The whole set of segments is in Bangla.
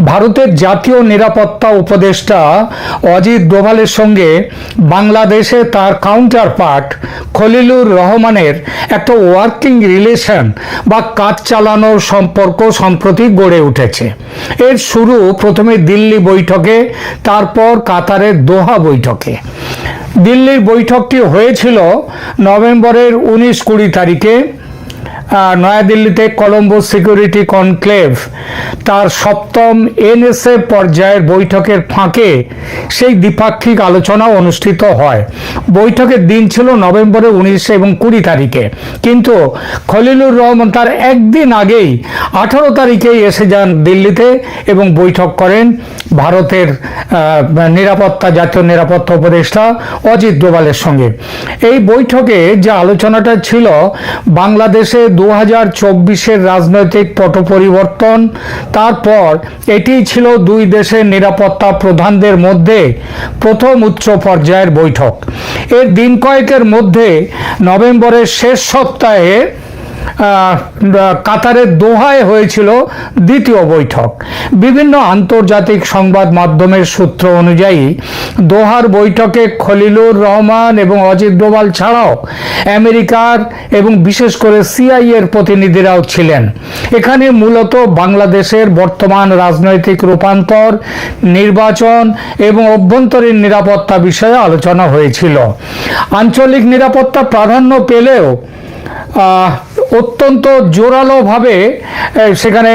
ভারতের জাতীয় নিরাপত্তা উপদেষ্টা অজিত ডোভালের সঙ্গে বাংলাদেশে তার কাউন্টারপার্ট খলিলুর রহমানের একটা ওয়ার্কিং রিলেশন বা কাজ চালানোর সম্পর্ক সম্প্রতি গড়ে উঠেছে। এর শুরু প্রথমে দিল্লি বৈঠকে, তারপর কাতারের দোহা বৈঠকে। দিল্লির বৈঠকটি হয়েছিল নভেম্বরের 19-20 তারিখে নয়াদিল্লিতে কলম্বো সিকিউরিটি কনক্লেভ তার সপ্তম এনএসএ পর্যায়ের বৈঠকের ফাঁকে সেই দ্বিপাক্ষিক আলোচনা অনুষ্ঠিত হয়। বৈঠকের দিন ছিল নভেম্বরের 19 এবং 20 তারিখে, কিন্তু খলিলুর রহমান তার একদিন আগেই 18 তারিখেই এসে যান দিল্লিতে এবং বৈঠক করেন ভারতের জাতীয় নিরাপত্তা উপদেষ্টা অজিত ডোভালের সঙ্গে। এই বৈঠকে যে আলোচনাটা ছিল বাংলাদেশে 2024-এর রাজনৈতিক পট পরিবর্তন, তারপর এটি ছিল দুই দেশের নিরাপত্তা প্রধানদের মধ্যে প্রথম উচ্চ পর্যায়ের বৈঠক। এর দিন কয়েকের মধ্যে নভেম্বরের শেষ সপ্তাহে কাতারের দোহায় হয়েছিল দ্বিতীয় বৈঠক। বিভিন্ন আন্তর্জাতিক সংবাদ মাধ্যমের সূত্র অনুযায়ী দোহার বৈঠকে খলিলুর রহমান এবং অজিত ডোভাল ছাড়াও আমেরিকার এবং বিশেষ করে সিআইএর প্রতিনিধিরাও ছিলেন। এখানে মূলত বাংলাদেশের বর্তমান রাজনৈতিক রূপান্তর, নির্বাচন এবং অভ্যন্তরীণ নিরাপত্তা বিষয়ে আলোচনা হয়েছিল। আঞ্চলিক নিরাপত্তা প্রাধান্য পেলেও অত্যন্ত জোরালোভাবে সেখানে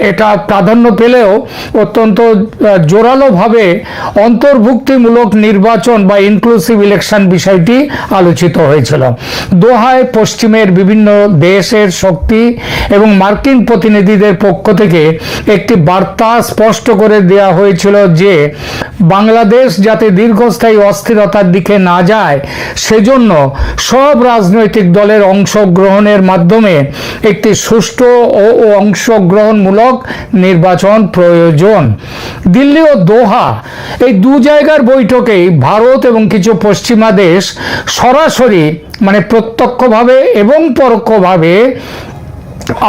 এটা প্রাধান্য পেলেও অত্যন্ত জোরালোভাবে অন্তর্ভুক্তিমূলক নির্বাচন বা ইনক্লুসিভ ইলেকশন বিষয়টি আলোচিত হয়েছিল। দোহায় পশ্চিমের বিভিন্ন দেশের শক্তি এবং মার্কিন প্রতিনিধিদের পক্ষ থেকে একটি বার্তা স্পষ্ট করে দেওয়া হয়েছিল যে বাংলাদেশ যাতে দীর্ঘস্থায়ী অস্থিরতার দিকে না যায় সেজন্য সব রাজনৈতিক দলের অংশগ্রহণের মাধ্যমে একটি সুষ্ঠু ও অংশগ্রহণমূলক নির্বাচন প্রয়োজন। দিল্লি ও দোহা এই দু জায়গার বৈঠকেই ভারত এবং কিছু পশ্চিমা দেশ সরাসরি প্রত্যক্ষভাবে এবং পরোক্ষভাবে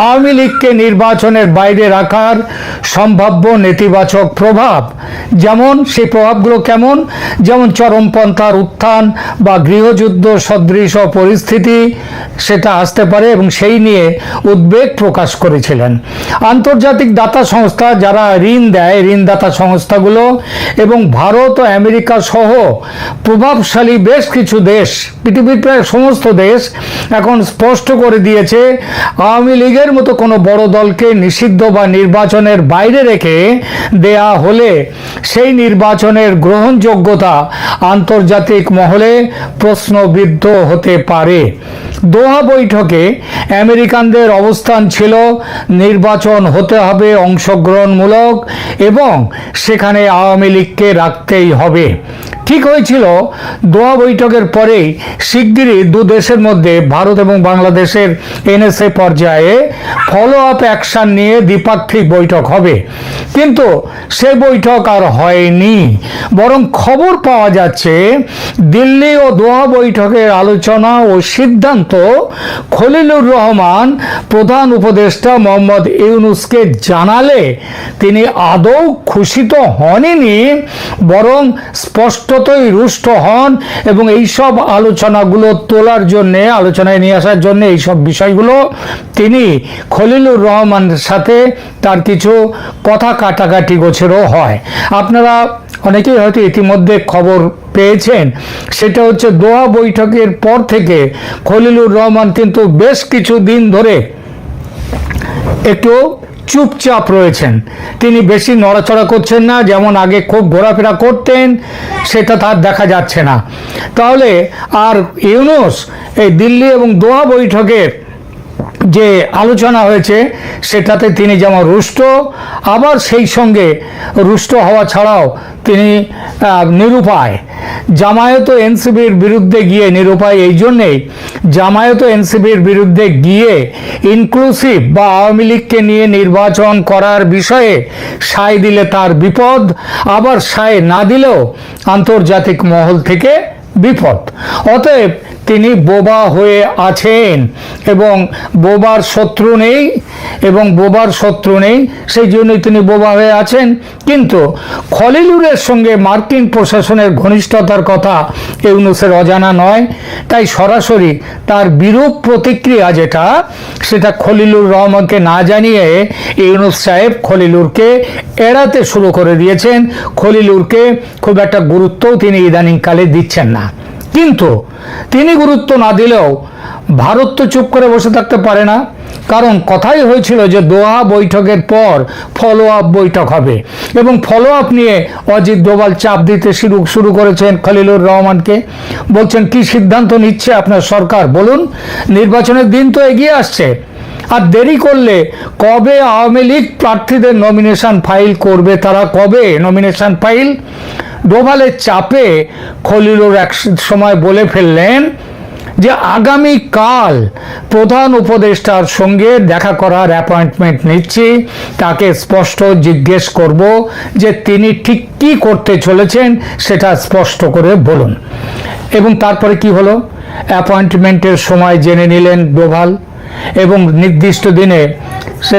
আওয়ামী লীগকে নির্বাচনের বাইরে রাখার সম্ভাব্য নেতিবাচক প্রভাব, যেমন সেই প্রভাবগুলো কেমন, যেমন চরমপন্থার উত্থান বা গৃহযুদ্ধ সদৃশ পরিস্থিতি সেটা আসতে পারে, এবং সেই নিয়ে উদ্বেগ প্রকাশ করেছিলেন। আন্তর্জাতিক দাতা সংস্থা যারা ঋণ দেয়, ঋণদাতা সংস্থাগুলো এবং ভারত ও আমেরিকা সহ প্রভাবশালী বেশ কিছু দেশ, পৃথিবীর প্রায় সমস্ত দেশ এখন স্পষ্ট করে দিয়েছে আওয়ামী লীগের মতো কোনো বড় দলকে নিষিদ্ধ বা নির্বাচনের বাইরে রেখে দেয়া হলে সেই নির্বাচনের গ্রহণযোগ্যতা আন্তর্জাতিক মহলে প্রশ্নবিদ্ধ হতে পারে। দোহা বৈঠকে আমেরিকানদের অবস্থান ছিল নির্বাচন হতে হবে অংশগ্রহণমূলক এবং সেখানে আওয়ামী লীগকে রাখতেই হবে। ঠিক হয়েছিল দোহা বৈঠকের পরেই শিগগিরই দু দেশের মধ্যে ভারত এবং বাংলাদেশের এনএসএ পর্যায়ে ফলো আপ অ্যাকশন নিয়ে দ্বিপাক্ষিক বৈঠক হবে, কিন্তু সে বৈঠক আর হয়নি। বরং খবর পাওয়া যাচ্ছে দিল্লি ও দোহা বৈঠকের আলোচনা ও সিদ্ধান্ত খলিলুর রহমান প্রধান উপদেষ্টা মোহাম্মদ ইউনূসকে জানালে তিনি আদৌ খুশি তো হননি, বরং স্পষ্টতই রুষ্ট হন এবং এইসব আলোচনাগুলো তোলার জন্যে, আলোচনায় নিয়ে আসার জন্য এইসব বিষয়গুলো তিনি খলিলুর রহমানের সাথে তার কিছু কথা কাটাকাটি গোছেরও হয়। আপনারা অনেকেই হয়তো ইতিমধ্যে খবর পেয়েছেন, সেটা হচ্ছে দোহা বৈঠকের পর থেকে খলিলুর রহমান কিন্তু বেশ কিছু দিন ধরে একটু চুপচাপ রয়েছেন। তিনি বেশি নড়াচড়া করছেন না, যেমন আগে খুব ঘোরাফেরা করতেন সেটা তার দেখা যাচ্ছে না। তাহলে আর ইউনূস এই দিল্লি এবং দোহা বৈঠকের যে আলোচনা হয়েছে সেটাতে তিনি যেমন রুষ্ট, আবার সেই সঙ্গে রুষ্ট হওয়া ছাড়াও তিনি নিরুপায়। জামায়াত ও এনসিপির বিরুদ্ধে গিয়ে নিরুপায় এই জন্যেই, জামায়াত ও এনসিপির বিরুদ্ধে গিয়ে ইনক্লুসিভ বা আওয়ামী লীগকে নিয়ে নির্বাচন করার বিষয়ে সায় দিলে তার বিপদ, আবার সায় না দিলেও আন্তর্জাতিক মহল থেকে বিপদ। অতএব তিনি বোবা হয়ে আছেন এবং বোবার শত্রু নেই সেই জন্যই তিনি বোবা হয়ে আছেন। কিন্তু খলিলুরের সঙ্গে মার্কিন প্রশাসনের ঘনিষ্ঠতার কথা ইউনূসের অজানা নয়, তাই সরাসরি তার বিরূপ প্রতিক্রিয়া সেটা খলিলুর রহমানকে না জানিয়ে ইউনূস সাহেব খলিলুরকে এড়াতে শুরু করে দিয়েছেন। খলিলুরকে খুব একটা গুরুত্বও তিনি ইদানিংকালে দিচ্ছেন না। কিন্তু তিনি গুরুত্ব না দিলেও ভারত তো চুপ করে বসে থাকতে পারে না, কারণ কথাই হয়েছিল যে দোহা বৈঠকের পর ফলো আপ বৈঠক হবে এবং ফলো আপ নিয়ে অজিত ডোভাল চাপ দিতে শুরু করেছেন খলিলুর রহমানকে। বলছেন, কি সিদ্ধান্ত নিচ্ছে আপনার সরকার বলুন, নির্বাচনের দিন তো এগিয়ে আসছে, আর দেরি করলে কবে আওয়ামী লীগ প্রার্থীদের নমিনেশন ফাইল করবে, তারা কবে নমিনেশন ফাইল? ডোভালের চাপে খলিলুর এক সময় বলে ফেললেন যে আগামীকাল প্রধান উপদেষ্টার সঙ্গে দেখা করার অ্যাপয়েন্টমেন্ট নিচ্ছি, তাকে স্পষ্ট জিজ্ঞেস করব যে তিনি ঠিক কী করতে চলেছেন সেটা স্পষ্ট করে বলুন। এবং তারপরে কি হলো, অ্যাপয়েন্টমেন্টের সময় জেনে নিলেন ডোভাল এবং নির্দিষ্ট দিনে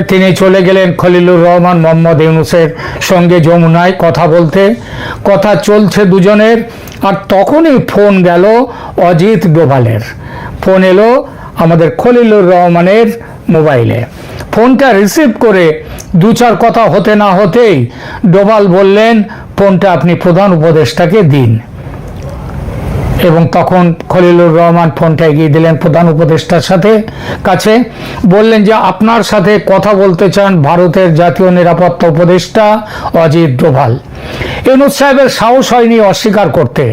তিনি চলে গেলেন খলিলুর রহমান মোহাম্মদ ইউনূসের সঙ্গে যমুনায় কথা বলতে। কথা চলছে দুজনের, আর তখনই ফোন গেল অজিত ডোভালের। ফোন এলো আমাদের খলিলুর রহমানের মোবাইলে। ফোনটা রিসিভ করে দু চার কথা হতে না হতেই ডোভাল বললেন, ফোনটা আপনি প্রধান উপদেষ্টাকে দিন। এবং তখন খলিলুর রহমান ফোনটা এগিয়ে দিলেন প্রধান উপদেষ্টার কাছে, বললেন যে আপনার সাথে কথা বলতে চান ভারতের জাতীয় নিরাপত্তা উপদেষ্টা অজিত ডোভাল। ইউনূস সাহেবের সাহস হয়নি অস্বীকার করতে,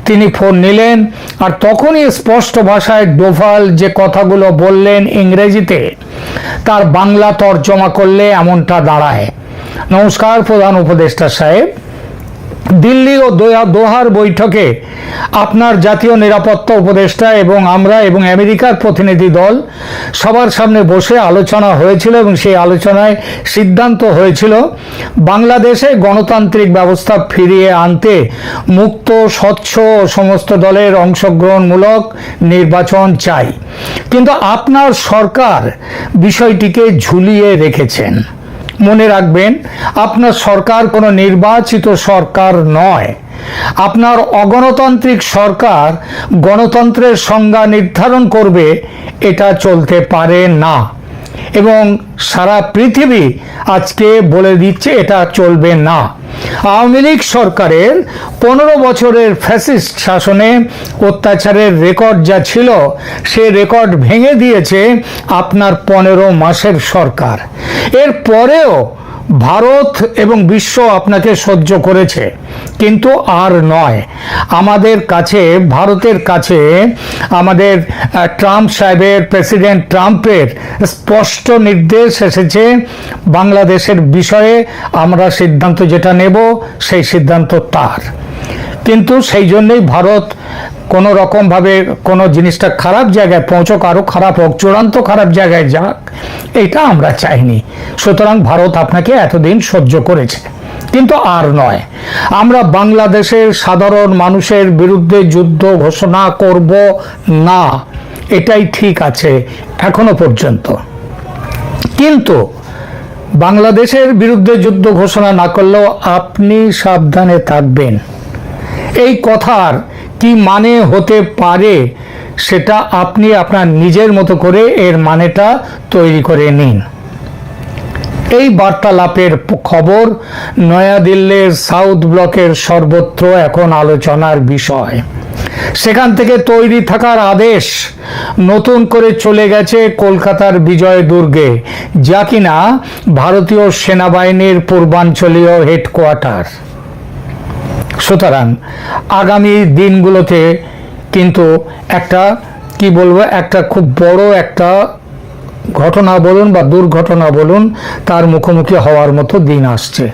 তিনি ফোন নিলেন। আর তখনই স্পষ্ট ভাষায় ডোভাল যে কথাগুলো বললেন ইংরেজিতে, তার বাংলা তর্জমা করলে এমনটা দাঁড়ায়, নমস্কার প্রধান উপদেষ্টা সাহেব, দিল্লি ও দোহার বৈঠকে আপনার জাতীয় নিরাপত্তা উপদেষ্টা এবং আমরা এবং আমেরিকার প্রতিনিধি দল সবার সামনে বসে আলোচনা হয়েছিল এবং সেই আলোচনায় সিদ্ধান্ত হয়েছিল বাংলাদেশে গণতান্ত্রিক ব্যবস্থা ফিরিয়ে আনতে মুক্ত, স্বচ্ছ ও সমস্ত দলের অংশগ্রহণমূলক নির্বাচন চাই। কিন্তু আপনার সরকার বিষয়টিকে ঝুলিয়ে রেখেছেন। মনে রাখবেন, আপনার সরকার কোনো নির্বাচিত সরকার নয়। আপনার অগণতান্ত্রিক সরকার গণতন্ত্রের সংজ্ঞা নির্ধারণ করবে, এটা চলতে পারে না। এবং সারা পৃথিবী আজকে বলে দিচ্ছে এটা চলবে না। আওয়ামী লীগ সরকারের 15 বছরের ফ্যাসিস্ট শাসনে অত্যাচারের রেকর্ড যা ছিল, সে রেকর্ড ভেঙে দিয়েছে আপনার 15 মাসের সরকার। এর পরেও ভারত এবং বিশ্ব আপনাকে সহ্য করেছে, কিন্তু আর নয়। আমাদের কাছে, ভারতের কাছে আমাদের ট্রাম্প সাহেবের, প্রেসিডেন্ট ট্রাম্পের স্পষ্ট নির্দেশ এসেছে, বাংলাদেশের বিষয়ে আমরা সিদ্ধান্ত যেটা নেব সেই সিদ্ধান্ত তার। কিন্তু সেই জন্যই ভারত কোনো রকমভাবে কোনো জিনিসটা খারাপ জায়গায় পৌঁছক, আরও খারাপ হোক, চূড়ান্ত খারাপ জায়গায় যাক, এটা আমরা চাইনি। সুতরাং ভারত আপনাকে এতদিন সহ্য করেছে, কিন্তু আর নয়। আমরা বাংলাদেশের সাধারণ মানুষের বিরুদ্ধে যুদ্ধ ঘোষণা করব না, এটাই ঠিক আছে এখনো পর্যন্ত। কিন্তু বাংলাদেশের বিরুদ্ধে যুদ্ধ ঘোষণা না করলেও আপনি সাবধানে থাকবেন। এই কথার কি মানে হতে পারে সেটা আপনি আপনার নিজের মতো করে এর মানেটা তৈরি করে নিন। এই বার্তালাপের খবর নয়াদিল্লির সাউথ ব্লকের সর্বত্র এখন আলোচনার বিষয়। সেখান থেকে তৈরি থাকার আদেশ নতুন করে চলে গেছে কলকাতার বিজয় দুর্গে, যা কিনা ভারতীয় সেনাবাহিনীর পূর্বাঞ্চলীয় হেডকোয়ার্টার। সুতরাং আগামী দিনগুলোতে কিন্তু একটা কি বলবো, একটা খুব বড় একটা ঘটনা বলুন বা দুর্ঘটনা বলুন, তার মুখোমুখি হওয়ার মতো দিন আসছে।